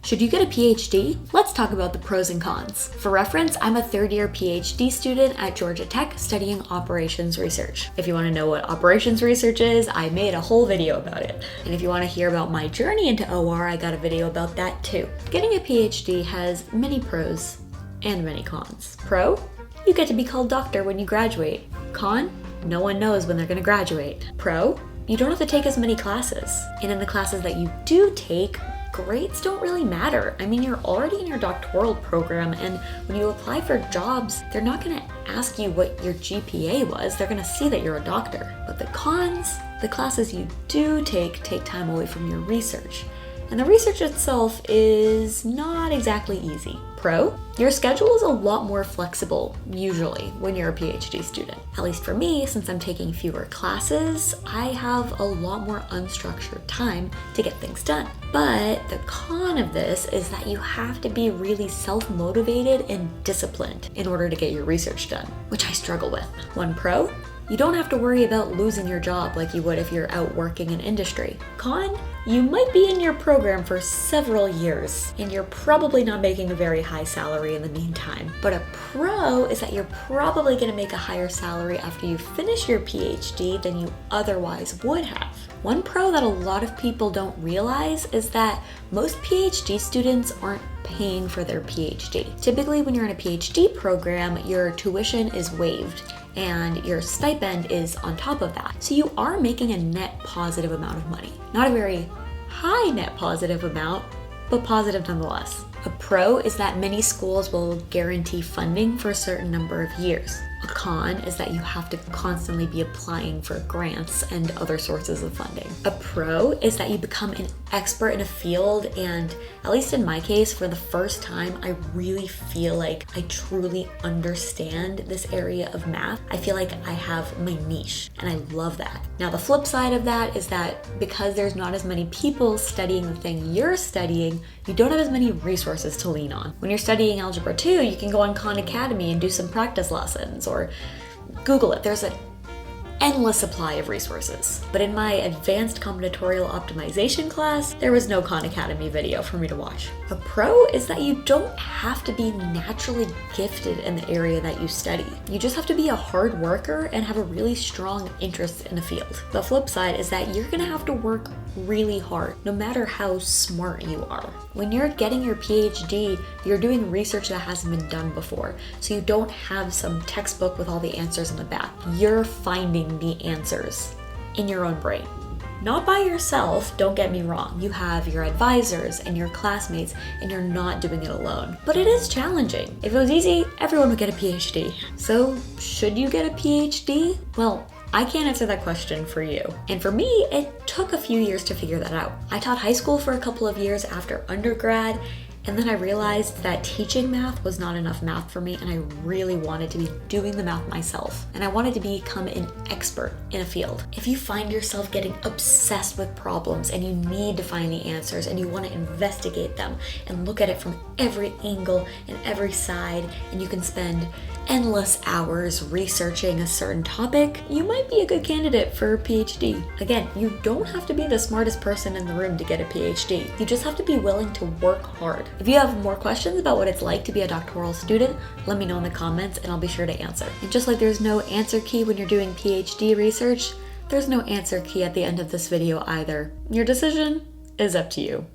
Should you get a PhD? Let's talk about the pros and cons. For reference, I'm a third-year PhD student at Georgia Tech studying operations research. If you want to know what operations research is, I made a whole video about it. And if you want to hear about my journey into OR, I got a video about that too. Getting a PhD has many pros and many cons. Pro? You get to be called doctor when you graduate. Con? No one knows when they're going to graduate. Pro? You don't have to take as many classes. And in the classes that you do take, grades don't really matter. I mean, you're already in your doctoral program, and when you apply for jobs, they're not going to ask you what your GPA was. They're going to see that you're a doctor. But the cons, the classes you do take time away from your research. And the research itself is not exactly easy. Pro, your schedule is a lot more flexible, usually, when you're a PhD student. At least for me, since I'm taking fewer classes, I have a lot more unstructured time to get things done. But the con of this is that you have to be really self-motivated and disciplined in order to get your research done, which I struggle with. One pro, you don't have to worry about losing your job like you would if you're out working in industry. Con, you might be in your program for several years, and you're probably not making a very high salary in the meantime. But a pro is that you're probably going to make a higher salary after you finish your PhD than you otherwise would have. One pro that a lot of people don't realize is that most PhD students aren't paying for their PhD. Typically, when you're in a PhD program, your tuition is waived and your stipend is on top of that. So you are making a net positive amount of money. Not a very high net positive amount, but positive nonetheless. A pro is that many schools will guarantee funding for a certain number of years. A con is that you have to constantly be applying for grants and other sources of funding. A pro is that you become an expert in a field, and at least in my case, for the first time, I really feel like I truly understand this area of math. I feel like I have my niche, and I love that. Now, the flip side of that is that because there's not as many people studying the thing you're studying, you don't have as many resources to lean on. When you're studying Algebra 2, you can go on Khan Academy and do some practice lessons, or Google it. There's an endless supply of resources. But in my advanced combinatorial optimization class, there was no Khan Academy video for me to watch. A pro is that you don't have to be naturally gifted in the area that you study. You just have to be a hard worker and have a really strong interest in a field. The flip side is that you're gonna have to work really hard, no matter how smart you are. When you're getting your PhD, you're doing research that hasn't been done before, so you don't have some textbook with all the answers in the back. You're finding the answers in your own brain. Not by yourself, don't get me wrong. You have your advisors and your classmates, and you're not doing it alone. But it is challenging. If it was easy, everyone would get a PhD. So, should you get a PhD? Well, I can't answer that question for you. And for me, it took a few years to figure that out. I taught high school for a couple of years after undergrad, and then I realized that teaching math was not enough math for me, and I really wanted to be doing the math myself. And I wanted to become an expert in a field. If you find yourself getting obsessed with problems and you need to find the answers and you want to investigate them and look at it from every angle and every side, and you can spend endless hours researching a certain topic, you might be a good candidate for a PhD. Again, you don't have to be the smartest person in the room to get a PhD. You just have to be willing to work hard. If you have more questions about what it's like to be a doctoral student, let me know in the comments and I'll be sure to answer. And just like there's no answer key when you're doing PhD research, there's no answer key at the end of this video either. Your decision is up to you.